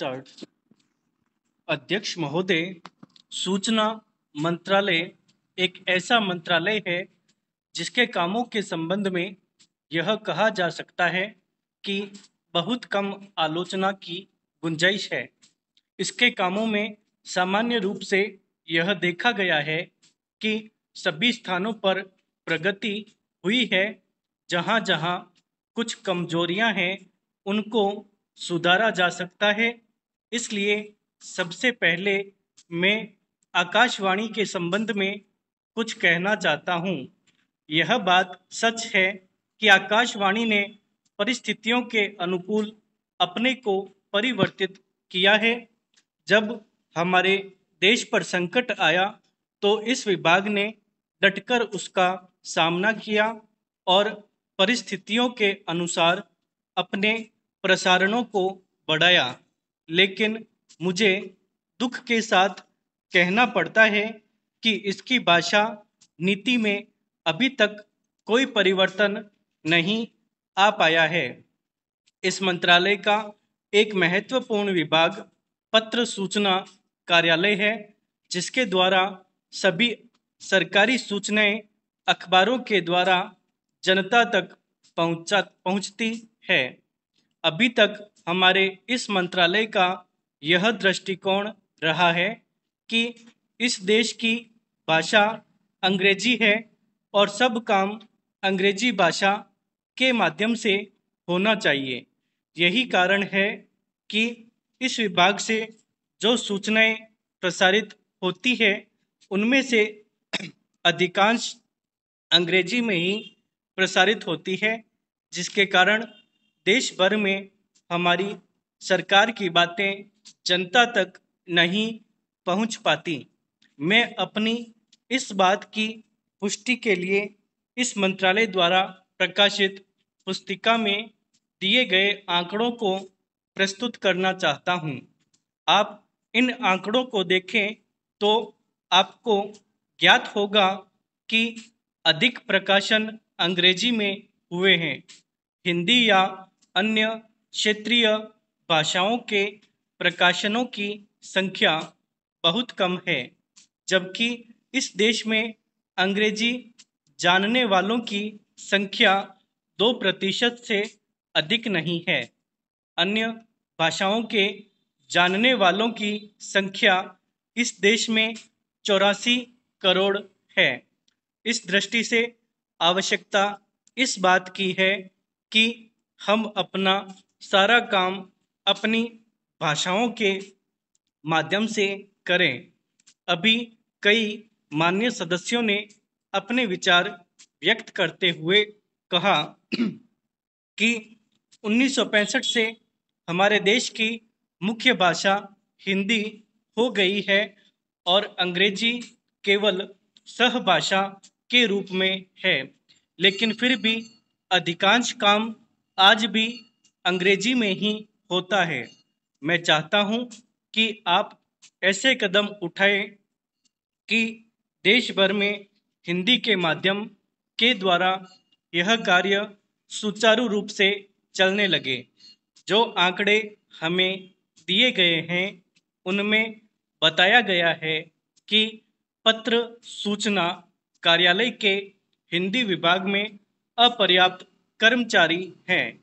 Start. अध्यक्ष महोदय, सूचना मंत्रालय एक ऐसा मंत्रालय है जिसके कामों के संबंध में यह कहा जा सकता है कि बहुत कम आलोचना की गुंजाइश है। इसके कामों में सामान्य रूप से यह देखा गया है कि सभी स्थानों पर प्रगति हुई है। जहाँ जहाँ कुछ कमजोरियां हैं उनको सुधारा जा सकता है। इसलिए सबसे पहले मैं आकाशवाणी के संबंध में कुछ कहना चाहता हूँ। यह बात सच है कि आकाशवाणी ने परिस्थितियों के अनुकूल अपने को परिवर्तित किया है। जब हमारे देश पर संकट आया तो इस विभाग ने डटकर उसका सामना किया और परिस्थितियों के अनुसार अपने प्रसारणों को बढ़ाया। लेकिन मुझे दुख के साथ कहना पड़ता है कि इसकी भाषा नीति में अभी तक कोई परिवर्तन नहीं आ पाया है। इस मंत्रालय का एक महत्वपूर्ण विभाग पत्र सूचना कार्यालय है, जिसके द्वारा सभी सरकारी सूचनाएं अखबारों के द्वारा जनता तक पहुंचती है। अभी तक हमारे इस मंत्रालय का यह दृष्टिकोण रहा है कि इस देश की भाषा अंग्रेजी है और सब काम अंग्रेजी भाषा के माध्यम से होना चाहिए। यही कारण है कि इस विभाग से जो सूचनाएं प्रसारित होती है उनमें से अधिकांश अंग्रेजी में ही प्रसारित होती है, जिसके कारण देश भर में हमारी सरकार की बातें जनता तक नहीं पहुंच पाती। मैं अपनी इस बात की पुष्टि के लिए इस मंत्रालय द्वारा प्रकाशित पुस्तिका में दिए गए आंकड़ों को प्रस्तुत करना चाहता हूं। आप इन आंकड़ों को देखें तो आपको ज्ञात होगा कि अधिक प्रकाशन अंग्रेजी में हुए हैं। हिंदी या अन्य क्षेत्रीय भाषाओं के प्रकाशनों की संख्या बहुत कम है, जबकि इस देश में अंग्रेजी जानने वालों की संख्या 2% से अधिक नहीं है। अन्य भाषाओं के जानने वालों की संख्या इस देश में 84 करोड़ है। इस दृष्टि से आवश्यकता इस बात की है कि हम अपना सारा काम अपनी भाषाओं के माध्यम से करें। अभी कई माननीय सदस्यों ने अपने विचार व्यक्त करते हुए कहा कि 1965 से हमारे देश की मुख्य भाषा हिंदी हो गई है और अंग्रेजी केवल सहभाषा के रूप में है, लेकिन फिर भी अधिकांश काम आज भी अंग्रेजी में ही होता है। मैं चाहता हूं कि आप ऐसे कदम उठाएं कि देश भर में हिंदी के माध्यम के द्वारा यह कार्य सुचारू रूप से चलने लगे। जो आंकड़े हमें दिए गए हैं उनमें बताया गया है कि पत्र सूचना कार्यालय के हिंदी विभाग में अपर्याप्त कर्मचारी हैं।